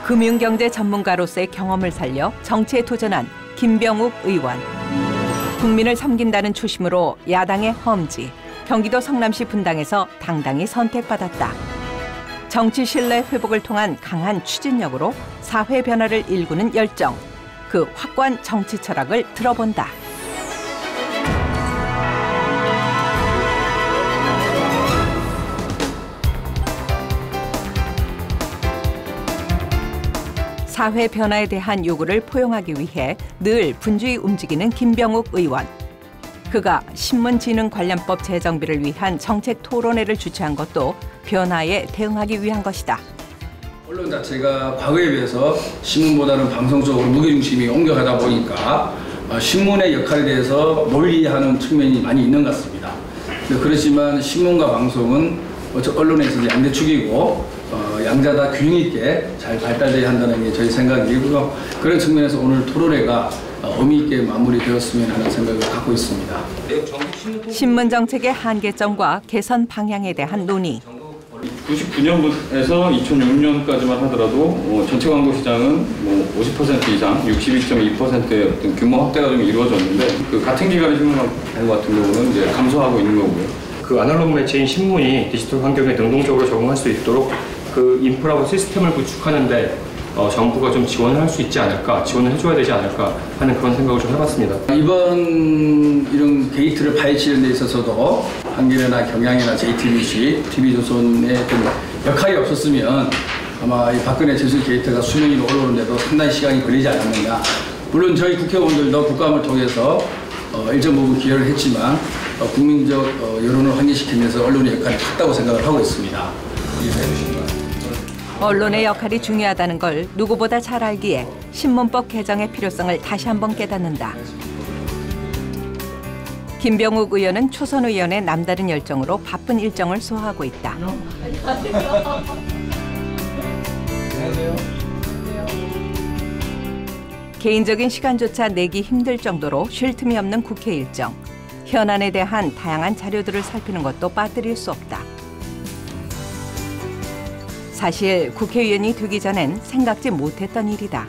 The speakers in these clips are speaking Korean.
금융경제 전문가로서의 경험을 살려 정치에 도전한 김병욱 의원. 국민을 섬긴다는 초심으로 야당의 험지, 경기도 성남시 분당에서 당당히 선택받았다. 정치 신뢰 회복을 통한 강한 추진력으로 사회 변화를 일구는 열정, 그 확고한 정치 철학을 들어본다. 사회 변화에 대한 요구를 포용하기 위해 늘 분주히 움직이는 김병욱 의원. 그가 신문진흥관련법 제정비를 위한 정책 토론회를 주최한 것도 변화에 대응하기 위한 것이다. 언론 자체가 과거에 비해서 신문보다는 방송 쪽으로 무게중심이 옮겨가다 보니까 신문의 역할에 대해서 논리하는 측면이 많이 있는 것 같습니다. 그렇지만 신문과 방송은 언론에서 양대축이고 양자 다 균형 있게 잘 발달돼야 한다는 게 저희 생각이고요. 그런 측면에서 오늘 토론회가 의미 있게 마무리되었으면 하는 생각을 갖고 있습니다. 신문 정책의 한계점과 개선 방향에 대한 논의. 99년에서 2006년까지만 하더라도 전체 광고 시장은 50% 이상, 62.2%의 어떤 규모 확대가 좀 이루어졌는데 그 같은 기간의 신문 광고 같은 경우는 이제 감소하고 있는 거고요. 그 아날로그 매체인 신문이 디지털 환경에 능동적으로 적응할 수 있도록 그 인프라와 시스템을 구축하는데 정부가 좀 지원을 할 수 있지 않을까, 지원을 해줘야 되지 않을까 하는 그런 생각을 좀 해봤습니다. 이번 이런 게이트를 파헤치는 데 있어서도 한겨레나 경향이나 JTBC, TV조선의 어떤 역할이 없었으면 아마 이 박근혜 진실 게이트가 수명 위로 올라오는데도 상당히 시간이 걸리지 않았는가. 물론 저희 국회의원들도 국감을 통해서 일정 부분 기여를 했지만 국민적 여론을 환기시키기 위해서 언론의 역할이 컸다고 생각을 하고 있습니다. 이해해 주시기 바랍니다. 언론의 역할이 중요하다는 걸 누구보다 잘 알기에 신문법 개정의 필요성을 다시 한번 깨닫는다. 김병욱 의원은 초선 의원의 남다른 열정으로 바쁜 일정을 소화하고 있다. 개인적인 시간조차 내기 힘들 정도로 쉴 틈이 없는 국회 일정. 현안에 대한 다양한 자료들을 살피는 것도 빠뜨릴 수 없다. 사실 국회의원이 되기 전엔 생각지 못했던 일이다.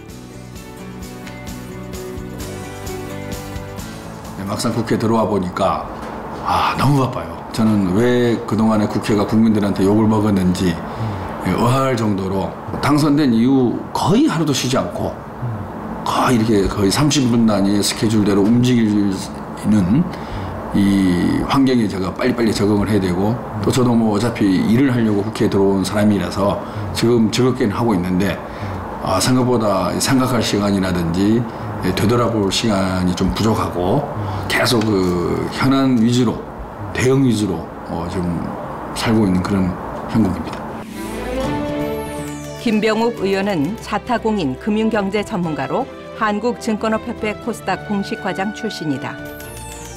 막상 국회에 들어와 보니까 너무 바빠요. 저는 왜 그동안에 국회가 국민들한테 욕을 먹었는지 의아할 정도로 당선된 이후 거의 하루도 쉬지 않고 거의 이렇게 거의 30분 단위의 스케줄대로 움직이는 이 환경에 제가 빨리빨리 적응을 해야 되고 또 저도 어차피 일을 하려고 국회에 들어온 사람이라서 지금 즐겁게는 하고 있는데 생각보다 생각할 시간이라든지 되돌아볼 시간이 좀 부족하고 계속 그 현안 위주로 대응 위주로 좀 살고 있는 그런 형국입니다. 김병욱 의원은 자타공인 금융경제 전문가로 한국증권업협회 코스닥 공식과장 출신이다.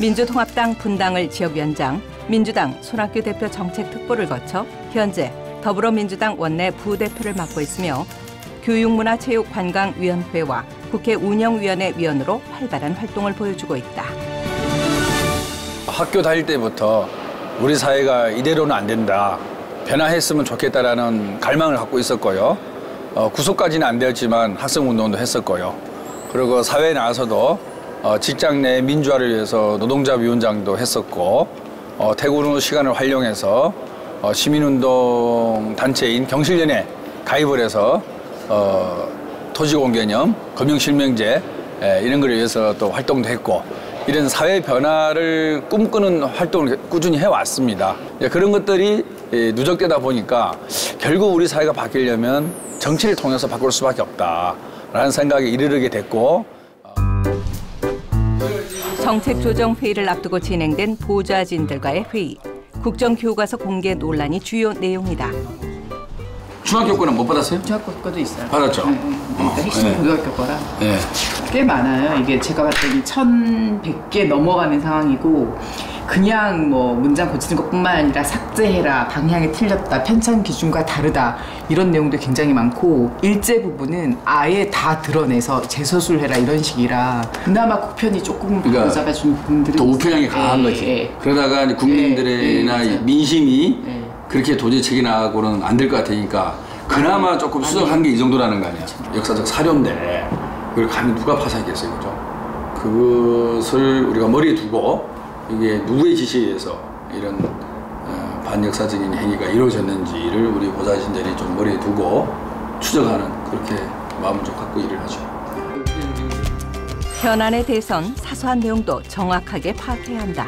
민주통합당 분당을 지역위원장, 민주당 손학규 대표 정책특보를 거쳐 현재 더불어민주당 원내 부대표를 맡고 있으며 교육문화체육관광위원회와 국회 운영위원회 위원으로 활발한 활동을 보여주고 있다. 학교 다닐 때부터 우리 사회가 이대로는 안 된다. 변화했으면 좋겠다라는 갈망을 갖고 있었고요. 구속까지는 안 되었지만 학생운동도 했었고요. 그리고 사회에 나와서도 직장 내 민주화를 위해서 노동자 위원장도 했었고 퇴근 후 시간을 활용해서 시민운동 단체인 경실련에 가입을 해서 토지공개념, 금융실명제 이런 걸 위해서 또 활동도 했고 이런 사회 변화를 꿈꾸는 활동을 꾸준히 해왔습니다. 그런 것들이 누적되다 보니까 결국 우리 사회가 바뀌려면 정치를 통해서 바꿀 수밖에 없다라는 생각에 이르게 됐고 정책조정회의를 앞두고 진행된 보좌진들과의 회의. 국정교과서 공개 논란이 주요 내용이다. 중학교 거는 못 받았어요? 중학교 거도 있어요. 받았죠? 그러니까 핵심 고등학교 거라 꽤 많아요. 이게 제가 봤더니 1,100개 넘어가는 상황이고 그냥 문장 고치는 것뿐만 아니라 삭제해라, 방향이 틀렸다, 편찬 기준과 다르다 이런 내용도 굉장히 많고 일제 부분은 아예 다 드러내서 재서술해라 이런 식이라 그나마 국편이 조금 잡아준 부분들이 더 우편향이 강한 거지. 그러다가 이제 국민들이나 민심이 그렇게 도저히 책임나고는 안 될 것 같으니까 그나마 조금 수정한 게 이 정도라는 거 아니야. 역사적 사료인데 그걸 감히 누가 파쇄하겠어요, 그죠? 그것을 우리가 머리에 두고 이게 누구의 지시에 의해서 이런 반역사적인 행위가 이루어졌는지를 우리 보좌진들이 좀 머리에 두고 추적하는 그렇게 마음을 좀 갖고 일을 하죠. 현안에 대해선 사소한 내용도 정확하게 파악해야 한다.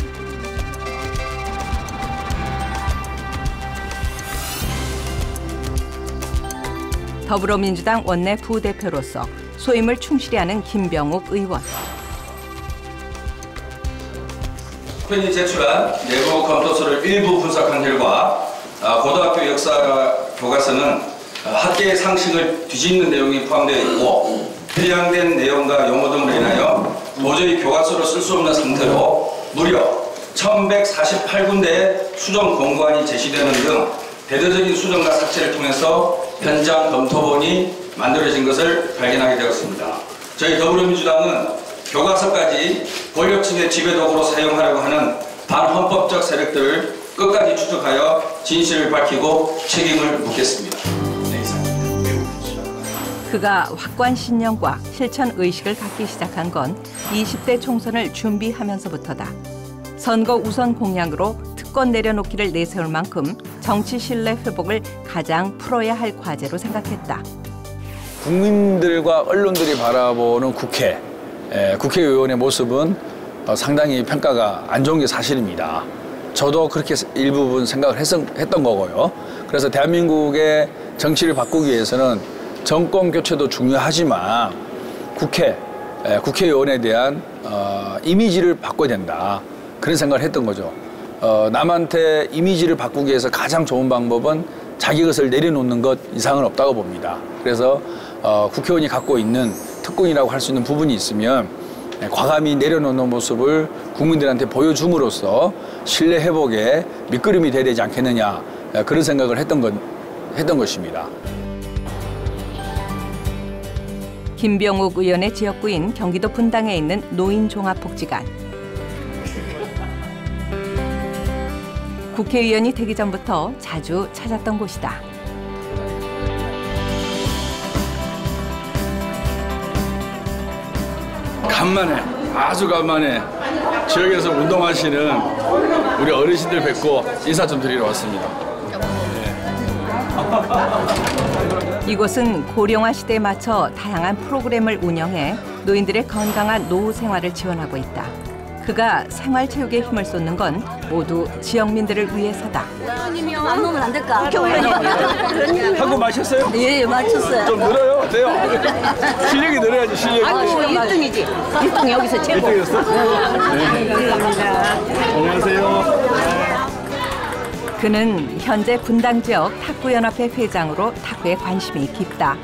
더불어민주당 원내 부대표로서 소임을 충실히 하는 김병욱 의원. 국회의원이 제출한 내부 검토서를 일부 분석한 결과 고등학교 역사 교과서는 학계의 상식을 뒤집는 내용이 포함되어 있고 편향된 내용과 용어 등으로 인하여 도저히 교과서로 쓸 수 없는 상태로 무려 1148군데의 수정 공고안이 제시되는 등 대대적인 수정과 삭제를 통해서 현장 검토본이 만들어진 것을 발견하게 되었습니다. 저희 더불어민주당은 교과서까지 권력층의 지배도구로 사용하려고 하는 반헌법적 세력들을 끝까지 추적하여 진실을 밝히고 책임을 묻겠습니다. 그가 확고한 신념과 실천 의식을 갖기 시작한 건 20대 총선을 준비하면서부터다. 선거 우선 공약으로 특권 내려놓기를 내세울 만큼 정치 신뢰 회복을 가장 풀어야 할 과제로 생각했다. 국민들과 언론들이 바라보는 국회, 국회의원의 모습은 상당히 평가가 안 좋은 게 사실입니다. 저도 그렇게 일부분 생각을 했던 거고요. 그래서 대한민국의 정치를 바꾸기 위해서는 정권 교체도 중요하지만 국회의원에 대한 이미지를 바꿔야 된다. 그런 생각을 했던 거죠. 남한테 이미지를 바꾸기 위해서 가장 좋은 방법은 자기 것을 내려놓는 것 이상은 없다고 봅니다. 그래서 국회의원이 갖고 있는 특권이라고 할 수 있는 부분이 있으면 과감히 내려놓는 모습을 국민들한테 보여줌으로써 신뢰 회복에 밑거름이 돼야 되지 않겠느냐 그런 생각을 했던 것입니다. 김병욱 의원의 지역구인 경기도 분당에 있는 노인종합복지관. 국회의원이 되기 전부터 자주 찾았던 곳이다. 간만에, 아주 간만에 지역에서 운동하시는 우리 어르신들 뵙고 인사 좀 드리러 왔습니다. 이곳은 고령화 시대에 맞춰 다양한 프로그램을 운영해 노인들의 건강한 노후 생활을 지원하고 있다. 그가 생활체육에 힘을 쏟는 건 모두 지역민들을 위해서다. 의원님이요. 안 놓으면 안 될까? 한국 마셨어요? 예, 맞췄어요. 좀 늘어요? 어때요? 실력이 늘어야지, 실력이. 아이고, 1등이지. 1등 여기서 최고. 1등이었어? 안녕하세요. 그는 현재 분당 지역 탁구연합회 회장으로 탁구에 관심이 깊다.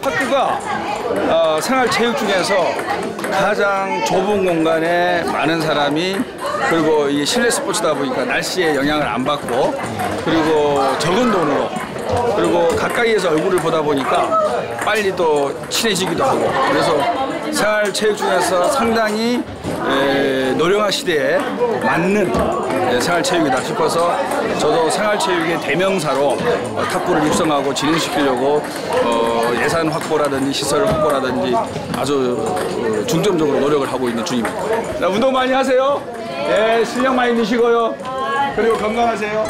탁구가 생활체육 중에서 가장 좁은 공간에 많은 사람이 그리고 이 실내 스포츠다 보니까 날씨에 영향을 안 받고 그리고 적은 돈으로 그리고 가까이에서 얼굴을 보다 보니까 빨리 또 친해지기도 하고 그래서 생활체육 중에서 상당히 노령화 시대에 맞는 생활체육이다 싶어서 저도 생활체육의 대명사로 탁구를 육성하고 진행시키려고 예산 확보라든지 시설 확보라든지 아주 중점적으로 노력을 하고 있는 중입니다. 운동 많이 하세요. 네, 실력 많이 드시고요. 그리고 건강하세요.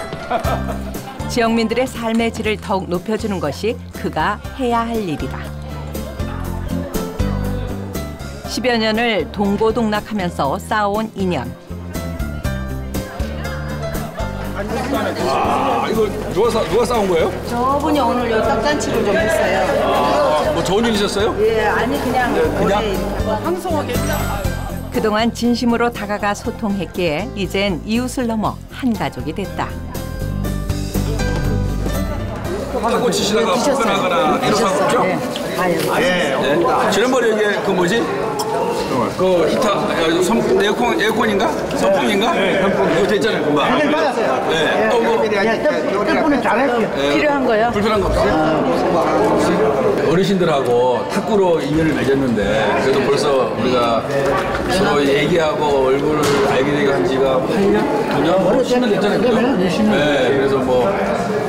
지역민들의 삶의 질을 더욱 높여주는 것이 그가 해야 할 일이다. 10여 년을 동고동락하면서 쌓아온 인연. 이거 누가 싸운 거예요? 저분이 오늘 요 떡잔치를 좀 했어요. 뭐 좋은 일 있었어요? 예, 아니 그냥 방송하게. 그동안 진심으로 다가가 소통했기에 이젠 이웃을 넘어 한 가족이 됐다. 탁구 치시다가 불편하거나 이런 거 없죠? 네. 지난번에 이게 그 뭐지? 그 히터 에어컨인가? 선풍인가? 네, 선풍. 이거 됐잖아요, 금방. 네, 또 뭐? 필요한 거요? 불편한 거 없어요? 어르신들하고 탁구로 인연을 맺었는데 그래도 벌써 우리가 서로 얘기하고 얼굴을 알게 되고 한 지가 8년? 9년? 10년 됐잖아요. 네, 그래서 뭐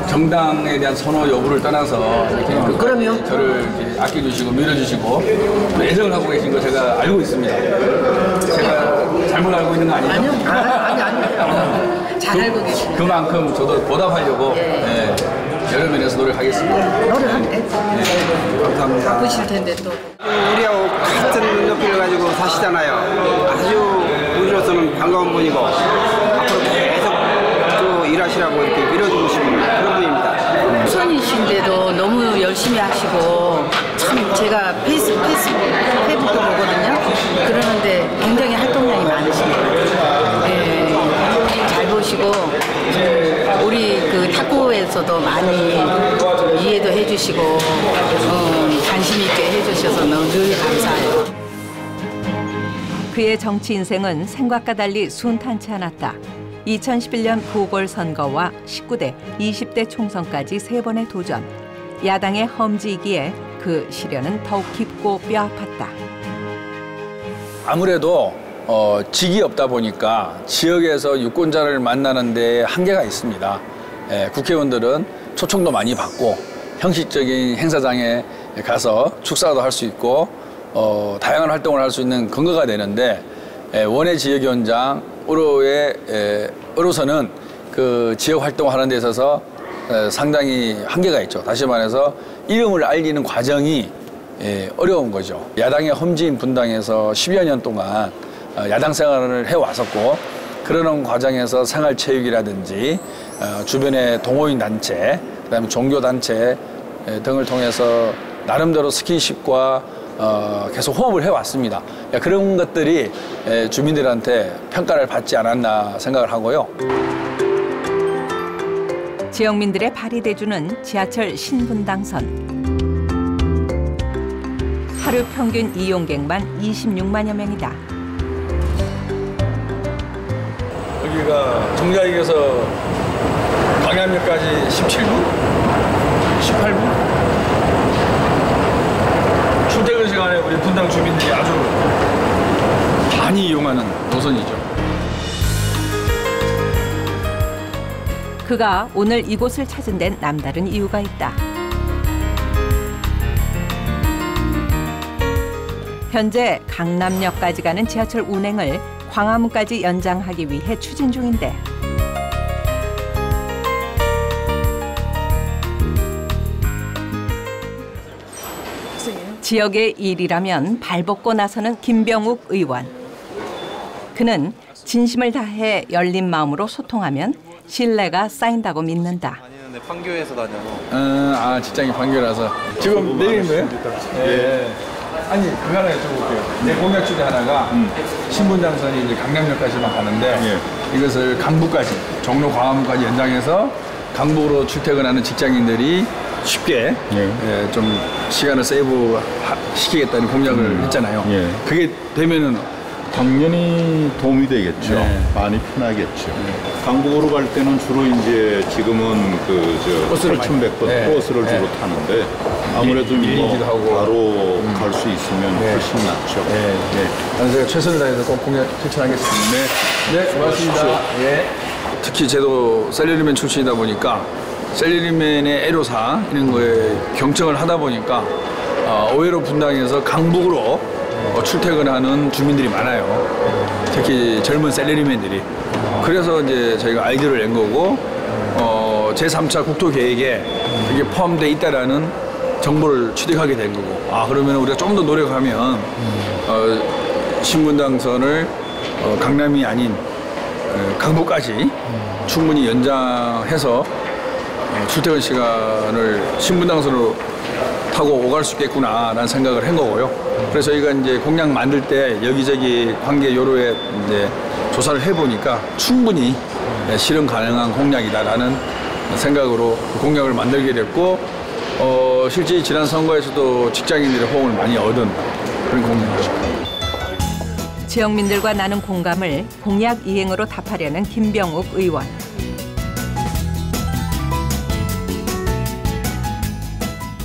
정당에 대한 선호 여부를 떠나서 이렇게 그럼요. 저를 이렇게 아껴주시고 밀어주시고 또 애정을 하고 계신 거 제가 알고 있습니다. 제가 잘못 알고 있는 거 아니죠? 아니요. 잘 알고 계시네요. 그만큼 저도 보답하려고 예, 여러 면에서 노력하겠습니다. 노력한데. 감사합니다. 바쁘실 텐데 또. 우리하고 같은 높이를 가지고 사시잖아요. 아주 우리로서는 반가운 분이고 앞으로 계속 또 일하시라고 이렇게 밀어주고 싶은 그런 분입니다. 후손이신데도 너무 열심히 하시고 참 제가 페이스북도 보거든요. 그러는데 굉장히 활동량이 많으시네요. 네, 잘 보시고 우리 그 탁구에서도 많이 이해도 해주시고 관심 있게 해주셔서 너무 늘 감사해요. 그의 정치 인생은 생각과 달리 순탄치 않았다. 2011년 보궐선거와 19대, 20대 총선까지 3번의 도전. 야당의 험지이기에 그 시련은 더욱 깊고 뼈아팠다. 아무래도 직이 없다 보니까 지역에서 유권자를 만나는 데 한계가 있습니다. 국회의원들은 초청도 많이 받고 형식적인 행사장에 가서 축사도 할 수 있고 다양한 활동을 할 수 있는 근거가 되는데 원외 지역위원장으로서는 그 지역 활동하는 데 있어서 상당히 한계가 있죠. 다시 말해서 이름을 알리는 과정이 어려운 거죠. 야당의 험지인 분당에서 10여 년 동안 야당 생활을 해왔었고 그러는 과정에서 생활체육이라든지 주변의 동호인 단체, 그다음에 종교 단체 등을 통해서 나름대로 스킨십과 계속 호흡을 해왔습니다. 그런 것들이 주민들한테 평가를 받지 않았나 생각을 하고요. 지역민들의 발이 돼주는 지하철 신분당선. 하루 평균 이용객만 26만여 명이다. 여기가 정자역에서 광양역까지 17분? 18분? 출퇴근 시간에 우리 분당 주민들이 아주 많이 이용하는 노선이죠. 그가 오늘 이곳을 찾은 데는 남다른 이유가 있다. 현재 강남역까지 가는 지하철 운행을 광화문까지 연장하기 위해 추진 중인데 지역의 일이라면 발벗고 나서는 김병욱 의원. 그는 진심을 다해 열린 마음으로 소통하면 신뢰가 쌓인다고 믿는다. 다니는데 판교에서 다녀서. 직장이 판교라서. 지금 내리는 거예요? 네. 아니, 그거 하나 여쭤볼게요. 내 공약 중에 하나가 신분당선이 이제 강남역까지만 가는데 이것을 강북까지, 종로 광화문까지 연장해서 강북으로 출퇴근하는 직장인들이 쉽게 좀 시간을 세이브 시키겠다는 공약을 했잖아요. 그게 되면은 당연히 도움이 되겠죠. 많이 편하겠죠. 강북으로 갈 때는 주로 이제 지금은 버스를 8,100번 버스를 주로 타는데 아무래도 뭐 바로 갈 수 있으면 훨씬 낫죠. 제가 최선을 다해서 꼭 공약 실천하겠습니다. 네, 고맙습니다. 특히 저도 셀러리맨 출신이다 보니까 셀러리맨의 애로사 이런 거에 경청을 하다 보니까 의외로 분당에서 강북으로 출퇴근하는 주민들이 많아요. 특히 젊은 셀러리맨들이. 그래서 이제 저희가 아이디어를 낸 거고 제3차 국토계획에 이게 포함되어 있다라는 정보를 취득하게 된 거고 그러면 우리가 좀 더 노력하면 신분당선을 강남이 아닌 강북까지 충분히 연장해서 출퇴근 시간을 신분당선으로 타고 오갈 수 있겠구나라는 생각을 한 거고요. 그래서 저희가 이제 공약 만들 때 여기저기 관계 요로에 이제 조사를 해보니까 충분히 실현 가능한 공약이다라는 생각으로 공약을 만들게 됐고 실제 지난 선거에서도 직장인들의 호응을 많이 얻은 그런 공약이죠. 지역민들과 나눈 공감을 공약 이행으로 답하려는 김병욱 의원.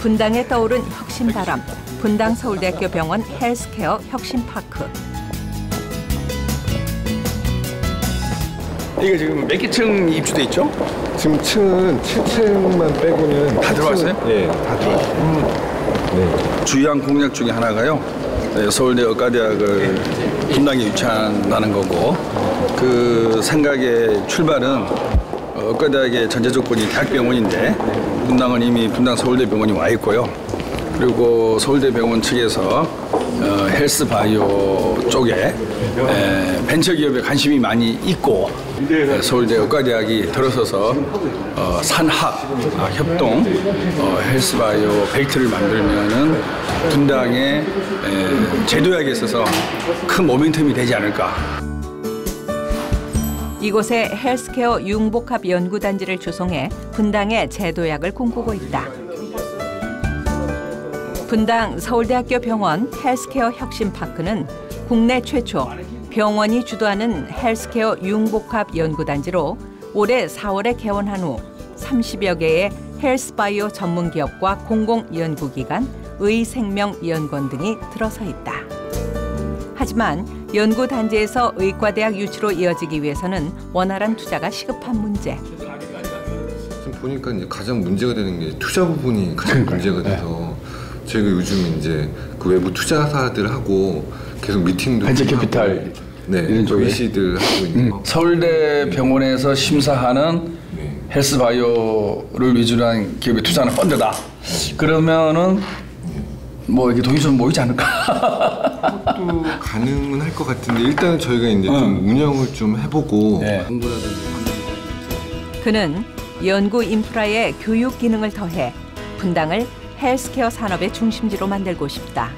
분당에 떠오른 혁신바람, 분당 서울대학교 병원 헬스케어 혁신파크. 이게 지금 몇 개층 입주돼 있죠? 지금 층은 7층만 빼고는 다 들어왔어요? 네, 다 들어왔어요. 네. 주요한 공약 중에 하나가요. 서울대 의과대학을 분당에 유치한다는 거고, 그 생각의 출발은 의과대학의 전제 조건이 대학병원인데 분당은 이미 분당 서울대병원이 와 있고요. 그리고 서울대병원 측에서 헬스바이오 쪽에 벤처기업에 관심이 많이 있고, 서울대 의과대학이 들어서서 산학 협동 헬스바이오 벨트를 만들면은 분당의 제도약에 있어서 큰 모멘텀이 되지 않을까. 이곳에 헬스케어 융복합 연구단지를 조성해 분당의 제도약을 꿈꾸고 있다. 분당 서울대학교 병원 헬스케어 혁신파크는 국내 최초 병원이 주도하는 헬스케어 융복합 연구단지로 올해 4월에 개원한 후 30여 개의 헬스바이오 전문기업과 공공연구기관, 의생명연구원 등이 들어서 있다. 하지만 연구단지에서 의과대학 유치로 이어지기 위해서는 원활한 투자가 시급한 문제. 지금 보니까 이제 가장 문제가 되는 게 투자 부분이 가장 문제가 돼서 저희가 요즘 이제 그 외부 투자사들하고 계속 미팅도 벤처 캐피탈 이런 쪽에 VC들 하고 있는 거. 서울대 병원에서 심사하는 헬스바이오를 위주로 한 기업의 투자하는 펀드다. 그러면은 뭐 이게 돈이 좀 모이지 않을까? 그것도 가능은 할 것 같은데 일단은 저희가 이제 좀 운영을 좀 해보고 그는 연구 인프라에 교육 기능을 더해 분당을 헬스케어 산업의 중심지로 만들고 싶다.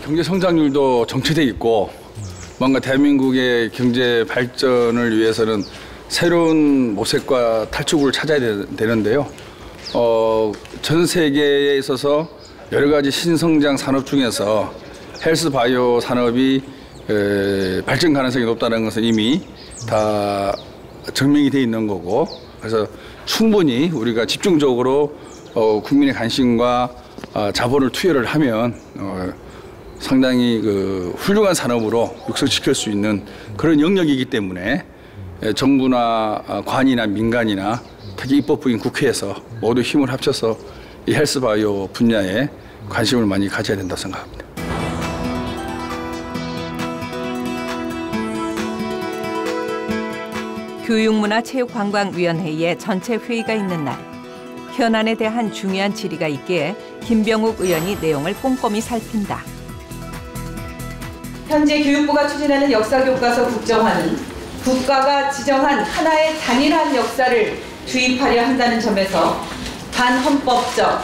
경제 성장률도 정체돼 있고 뭔가 대한민국의 경제 발전을 위해서는 새로운 모색과 탈출구를 찾아야 되는데요. 전 세계에 있어서 여러 가지 신성장 산업 중에서 헬스바이오 산업이 발전 가능성이 높다는 것은 이미 다 증명이 돼 있는 거고, 그래서 충분히 우리가 집중적으로 국민의 관심과 자본을 투여를 하면 상당히 그 훌륭한 산업으로 육성시킬 수 있는 그런 영역이기 때문에 정부나 관이나 민간이나 특히 입법부인 국회에서 모두 힘을 합쳐서 이 헬스바이오 분야에 관심을 많이 가져야 된다고 생각합니다. 교육문화체육관광위원회의 전체 회의가 있는 날, 현안에 대한 중요한 질의가 있기에 김병욱 의원이 내용을 꼼꼼히 살핀다. 현재 교육부가 추진하는 역사교과서 국정화는 국가가 지정한 하나의 단일한 역사를 주입하려 한다는 점에서 반헌법적,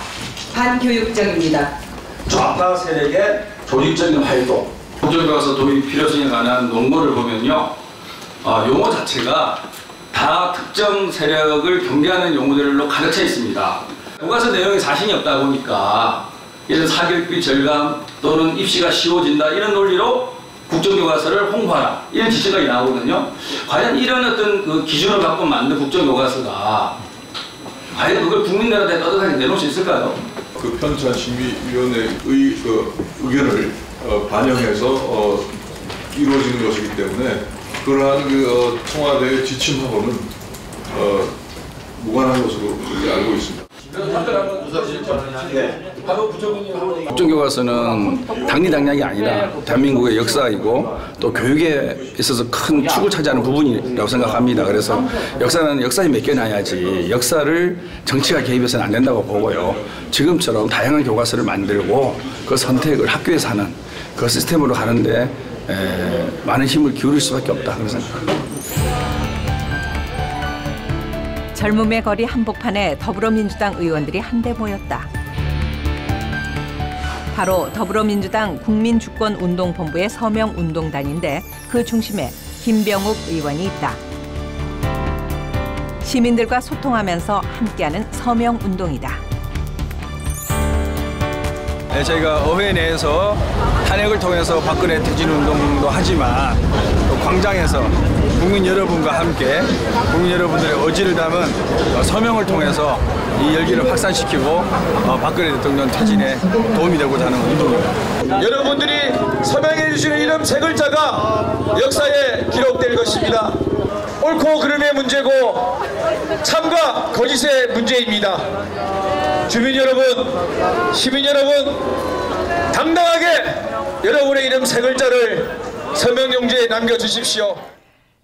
반교육적입니다. 좌파 세력의 조직적인 활동, 국정교과서 도입 필요성에 관한 논문을 보면요, 용어 자체가 다 특정 세력을 경계하는 용어들로 가득 차 있습니다. 교과서 내용에 자신이 없다 보니까 이런 사교육비 절감 또는 입시가 쉬워진다 이런 논리로 국정교과서를 홍보하라 이런 지시가 나오거든요. 과연 이런 어떤 그 기준을 갖고 만든 국정교과서가 과연 그걸 국민들한테 떠들하게 내놓을 수 있을까요? 그 편찬심의위원회의 의견을 반영해서 이루어지는 것이기 때문에 그러한 청와대의 지침하고는 무관한 것으로 알고 있습니다. 국정교과서는 당리당략이 아니라 대한민국의 역사이고 또 교육에 있어서 큰 축을 차지하는 부분이라고 생각합니다. 그래서 역사는 역사에 맡겨놔야지 역사를 정치가 개입해서는 안 된다고 보고요. 지금처럼 다양한 교과서를 만들고 그 선택을 학교에서 하는 그 시스템으로 가는데 많은 힘을 기울일 수밖에 없다 그런 생각합니다. 젊음의 거리 한복판에 더불어민주당 의원들이 한데 모였다. 바로 더불어민주당 국민주권운동본부의 서명운동단인데 그 중심에 김병욱 의원이 있다. 시민들과 소통하면서 함께하는 서명운동이다. 저희가 의회 내에서 탄핵을 통해서 박근혜 퇴진운동도 하지만 또 광장에서 국민 여러분과 함께 국민 여러분들의 의지를 담은 서명을 통해서 이 열기를 확산시키고 박근혜 대통령 퇴진에 도움이 되고자 하는 운동입니다. 여러분들이 서명해 주시는 이름 세 글자가 역사에 기록될 것입니다. 옳고 그름의 문제고 참과 거짓의 문제입니다. 주민 여러분, 시민 여러분, 당당하게 여러분의 이름 세 글자를 서명용지에 남겨주십시오.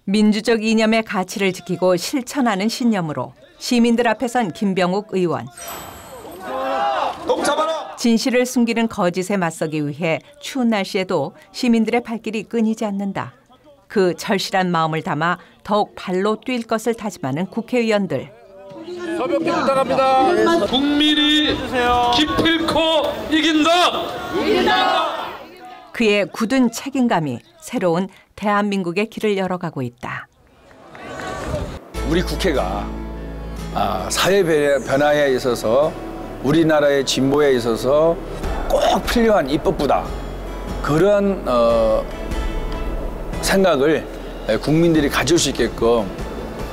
민주적 이념의 가치를 지키고 실천하는 신념으로 시민들 앞에 선 김병욱 의원. 진실을 숨기는 거짓에 맞서기 위해 추운 날씨에도 시민들의 발길이 끊이지 않는다. 그 절실한 마음을 담아 더욱 발로 뛸 것을 다짐하는 국회의원들. 서명기 부탁합니다. 국민이 기필코 이긴다. 그의 굳은 책임감이 새로운 대한민국의 길을 열어가고 있다. 우리 국회가 사회 변화에 있어서 우리나라의 진보에 있어서 꼭 필요한 입법부다. 그런 생각을 국민들이 가질 수 있게끔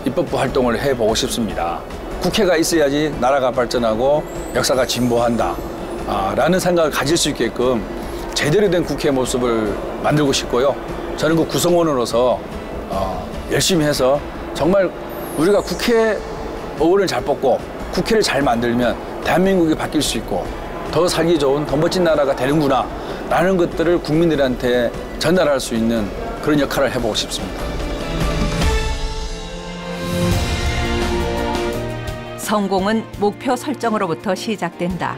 입법부 활동을 해보고 싶습니다. 국회가 있어야지 나라가 발전하고 역사가 진보한다. 라는 생각을 가질 수 있게끔 제대로 된 국회 모습을 만들고 싶고요. 저는 그 구성원으로서 열심히 해서 정말 우리가 국회의원을 잘 뽑고 국회를 잘 만들면 대한민국이 바뀔 수 있고 더 살기 좋은 더 멋진 나라가 되는구나 라는 것들을 국민들한테 전달할 수 있는 그런 역할을 해보고 싶습니다. 성공은 목표 설정으로부터 시작된다.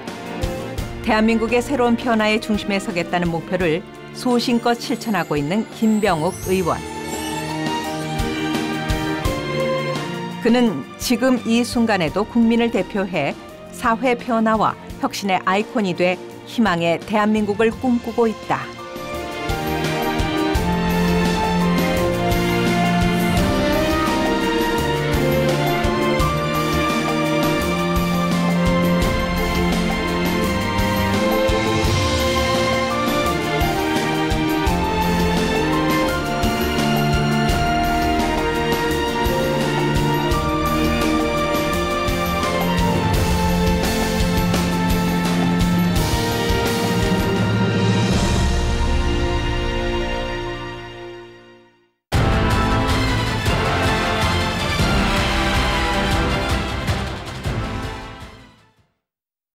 대한민국의 새로운 변화의 중심에 서겠다는 목표를 소신껏 실천하고 있는 김병욱 의원. 그는 지금 이 순간에도 국민을 대표해 사회 변화와 혁신의 아이콘이 돼 희망의 대한민국을 꿈꾸고 있다.